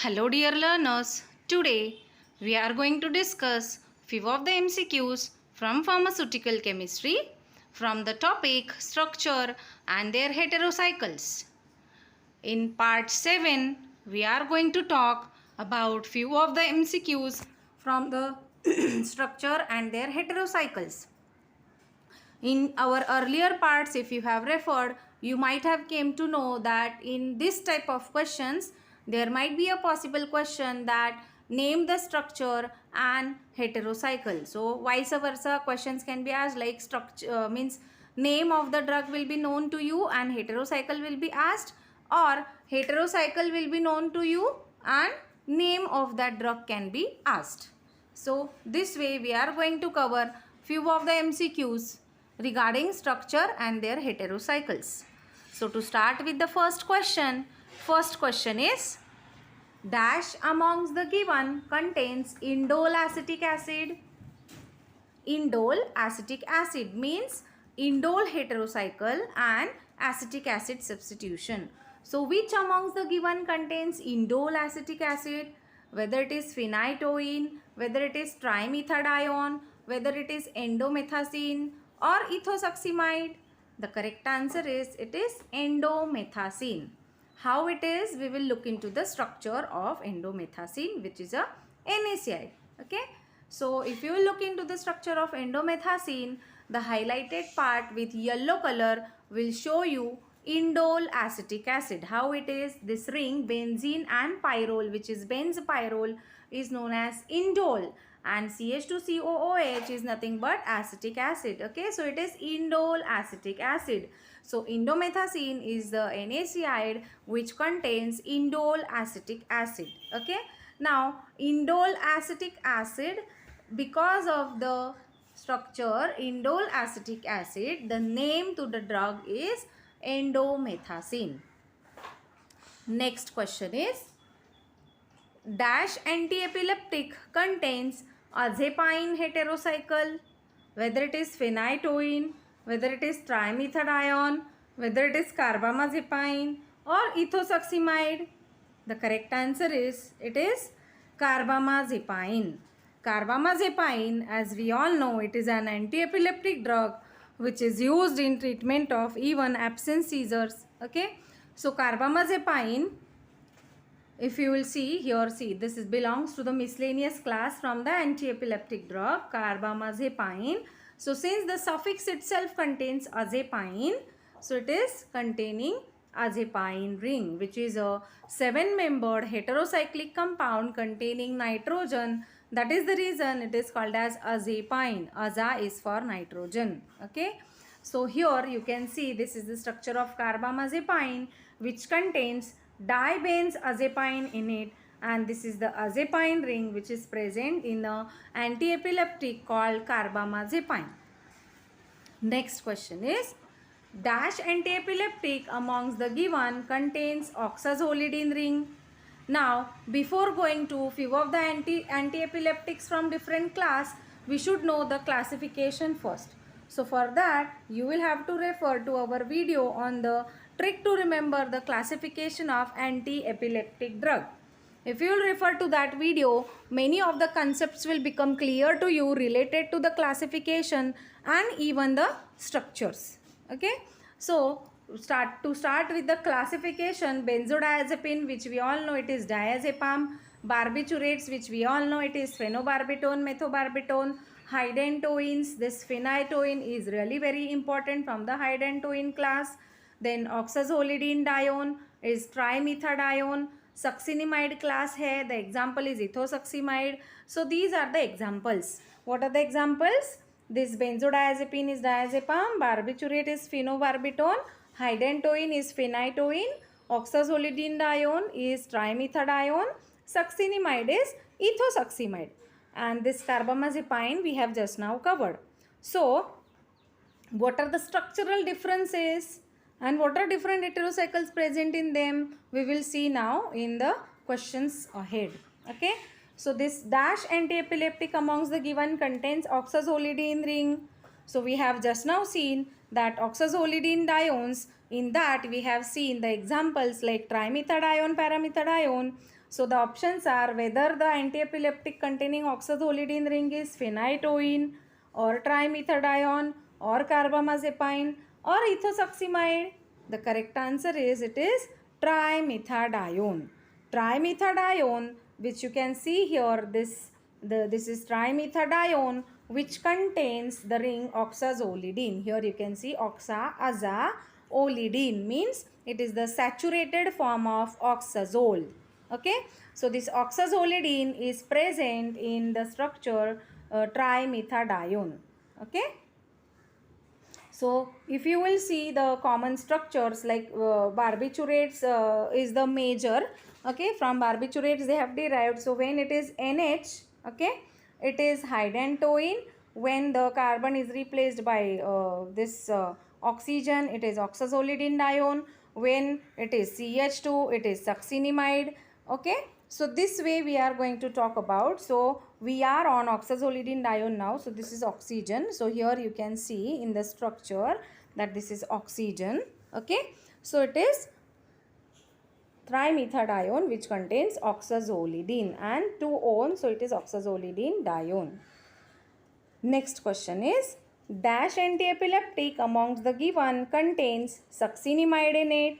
Hello dear learners, today we are going to discuss few of the MCQs from pharmaceutical chemistry from the topic structure and their heterocycles. In part 7 we are going to talk about few of the MCQs from the structure and their heterocycles. In our earlier parts, if you have referred, you might have came to know that in this type of questions there might be a possible question that name the structure and heterocycle. So vice versa questions can be asked, like structure means name of the drug will be known to you and heterocycle will be asked, or heterocycle will be known to you and name of that drug can be asked. So this way we are going to cover few of the MCQs regarding structure and their heterocycles. So to start with the first question is dash amongst the given contains indole acetic acid. Indole acetic acid means indole heterocycle and acetic acid substitution. So which amongst the given contains indole acetic acid? Whether it is phenytoin, whether it is trimethadione, whether it is endomethacin or ethosuximide. The correct answer is it is endomethacin. How it is? We will look into the structure of endomethacin, which is a NaCl. Okay. So if you look into the structure of endomethacin, the highlighted part with yellow color will show you indole acetic acid. How it is? This ring benzene and pyrrole, which is benzpyrrole, is known as indole, and CH2COOH is nothing but acetic acid. Okay, so it is indole acetic acid. So endomethacin is the NaCl which contains indole acetic acid. Okay, now indole acetic acid, because of the structure indole acetic acid, the name to the drug is endomethacin. Next question is dash antiepileptic contains azepine heterocycle. Whether it is phenytoin, whether it is trimethadione, whether it is carbamazepine or ethosuximide. The correct answer is it is carbamazepine. Carbamazepine, as we all know, it is an antiepileptic drug which is used in treatment of even absence seizures. Okay, so carbamazepine, if you will see here, see this is belongs to the miscellaneous class from the antiepileptic drug carbamazepine. So since the suffix itself contains azepine, so it is containing azepine ring, which is a 7-membered heterocyclic compound containing nitrogen. That is the reason it is called as azepine. Aza is for nitrogen. Okay, so here you can see this is the structure of carbamazepine, which contains dibenzazepine in it, and this is the azepine ring which is present in the antiepileptic called carbamazepine. Next question is dash antiepileptic amongst the given contains oxazolidine ring. Now before going to few of the antiepileptics from different class, we should know the classification first. So for that you will have to refer to our video on the trick to remember the classification of anti-epileptic drug. If you will refer to that video, many of the concepts will become clear to you related to the classification and even the structures. Okay, so start with the classification. Benzodiazepine, which we all know it is diazepam. Barbiturates, which we all know it is phenobarbital, methobarbital. Hydantoins, this phenytoin is really very important from the hydantoin class. Then oxazolidine dione is trimethadione. Succinimide class hai, the example is ethosuximide. So these are the examples. What are the examples? This benzodiazepine is diazepam, barbiturate is phenobarbital, hydantoin is phenytoin, oxazolidine dione is trimethadione, succinimide is ethosuximide, and this carbamazepine we have just now covered. So what are the structural differences and what are different heterocycles present in them, we will see now in the questions ahead. Okay, so this dash antiepileptic amongst the given contains oxazolidine ring. So we have just now seen that oxazolidinediones, in that we have seen the examples like trimethadione, paramethadione. So the options are whether the antiepileptic containing oxazolidine ring is phenytoin or trimethadione or carbamazepine or ethosuximide. The correct answer is it is trimethadione. Trimethadione, which you can see here, this is trimethadione, which contains the ring oxazolidine. Here you can see oxazolidine means it is the saturated form of oxazole. Okay, so this oxazolidine is present in the structure trimethadione. Okay, so if you will see the common structures like barbiturates is the major. Okay, from barbiturates they have derived. So when it is NH, okay, it is hydantoin. When the carbon is replaced by this oxygen, it is oxazolidinedione. When it is CH2, it is succinimide. Okay, so this way we are going to talk about. So we are on oxazolidinedione now. So this is oxygen. So here you can see in the structure that this is oxygen. Okay, so it is trimethadione which contains oxazolidine and 2-on, so it is oxazolidinedione. Next question is, dash antiepileptic amongst the given contains succinimide in it,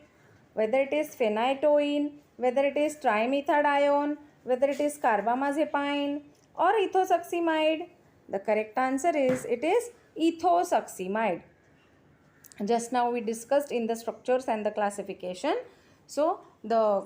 whether it is phenytoin, whether it is trimethadione, whether it is carbamazepine or ethosuximide. The correct answer is it is ethosuximide. Just now we discussed in the structures and the classification. So the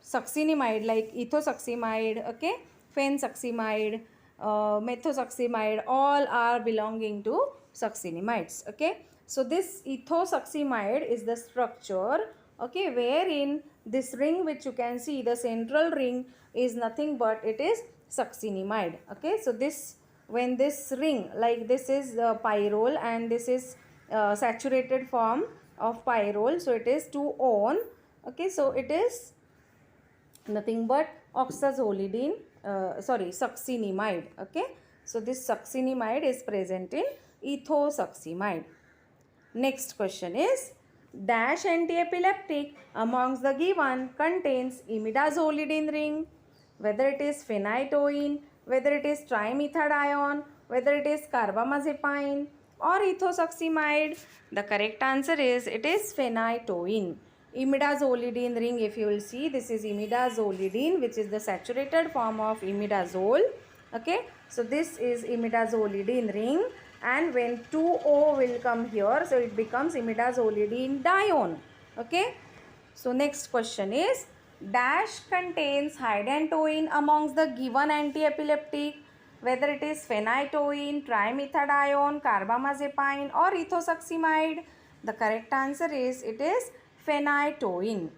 succinimide like ethosuximide, okay, phensuximide, methosuximide, all are belonging to succinimides. Okay, so this ethosuximide is the structure, okay, wherein this ring which you can see, the central ring, is nothing but it is succinimide. Okay, so this, when this ring, like this is pyrrole and this is saturated form of pyrrole, so it is 2-on. Okay, so it is nothing but oxazolidine, succinimide. Okay, so this succinimide is present in ethosuximide. Next question is, dash antiepileptic amongst the given contains imidazolidine ring, whether it is phenytoin, whether it is trimethadione, whether it is carbamazepine or ethosuximide. The correct answer is it is phenytoin. Imidazolidine ring, if you will see, this is imidazolidine, which is the saturated form of imidazole. Okay, so this is imidazolidine ring, and when 2-O will come here, so it becomes imidazolidinedione. Okay, so next question is, dash contains hydantoin amongst the given antiepileptic, whether it is phenytoin, trimethadione, carbamazepine or ethosuximide. The correct answer is it is phenytoin.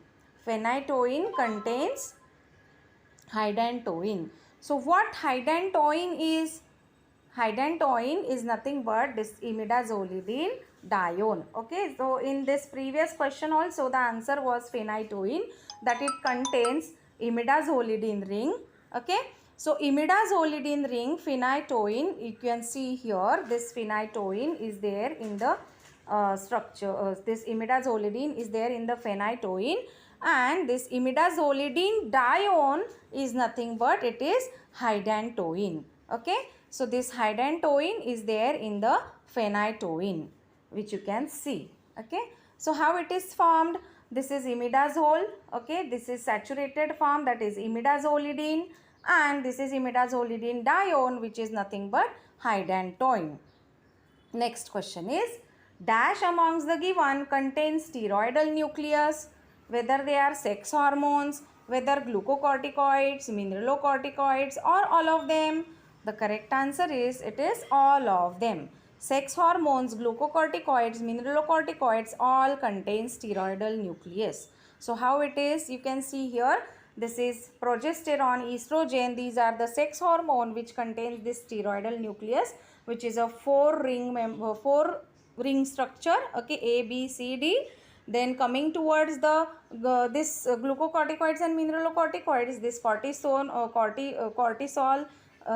Phenytoin contains hydantoin. So what hydantoin is? Hydantoin is nothing but this imidazolidinedione. Okay, so in this previous question also the answer was phenytoin, that it contains imidazolidine ring. Okay, so imidazolidine ring, phenytoin, you can see here this phenytoin is there in the structure. This imidazolidine is there in the phenytoin, and this imidazolidinedione is nothing but it is hydantoin. Okay, so this hydantoin is there in the phenytoin, which you can see. Okay, so how it is formed? This is imidazole. Okay, this is saturated form, that is imidazolidine, and this is imidazolidinedione, which is nothing but hydantoin. Next question is, dash amongst the given contains steroidal nucleus, whether they are sex hormones, whether glucocorticoids, mineralocorticoids or all of them. The correct answer is it is all of them. Sex hormones, glucocorticoids, mineralocorticoids all contain steroidal nucleus. So how it is? You can see here, this is progesterone, estrogen. These are the sex hormone which contains this steroidal nucleus, which is a 4-ring structure. Okay, A, B, C, D. Then coming towards the this glucocorticoids and mineralocorticoids, this cortisol,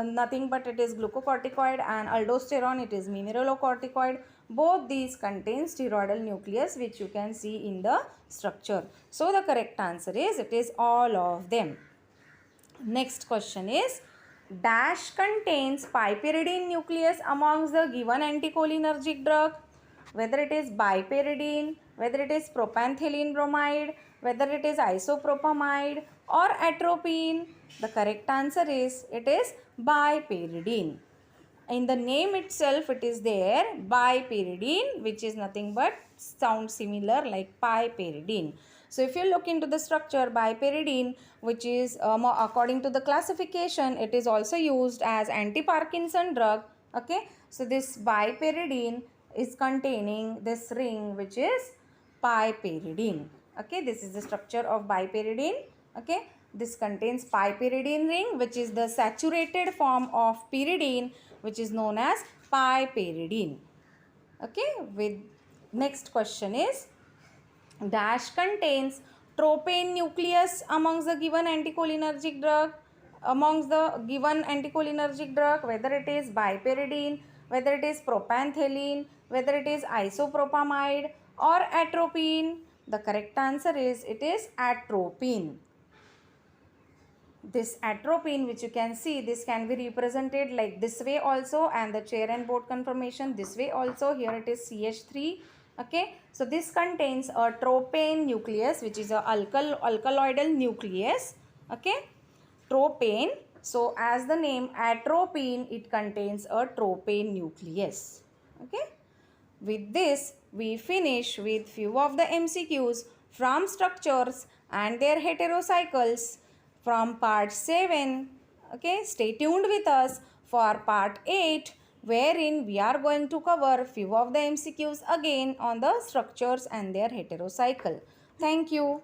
nothing but it is glucocorticoid, and aldosterone, it is mineralocorticoid. Both these contain spheroidal nucleus, which you can see in the structure. So the correct answer is, it is all of them. Next question is, dash contains piperidine nucleus amongst the given anticholinergic drug. Whether it is piperidine, whether it is propanthelene bromide, whether it is isopropamide or atropine, the correct answer is, it is piperidine. In the name itself it is there, piperidine, which is nothing but sound similar like piperidine. So if you look into the structure, piperidine, which is according to the classification, it is also used as anti-Parkinson drug. Okay, so this piperidine is containing this ring, which is piperidine. Okay, this is the structure of piperidine. Okay, this contains piperidine ring, which is the saturated form of pyridine, which is known as piperidine. Okay, with next question is, dash contains tropane nucleus amongst the given anticholinergic drug. Amongst the given anticholinergic drug, whether it is piperidine, whether it is propanthelene, whether it is isopropamide or atropine, the correct answer is, it is atropine. This atropine, which you can see, this can be represented like this way also, and the chair and board conformation this way also. Here it is CH3. Okay, so this contains a tropane nucleus, which is a alkaloidal nucleus. Okay, tropane. So as the name atropine, it contains a tropane nucleus. Okay, with this we finish with few of the MCQs from structures and their heterocycles from part 7. Okay, stay tuned with us for part 8, wherein we are going to cover few of the MCQs again on the structures and their heterocycle. Thank you.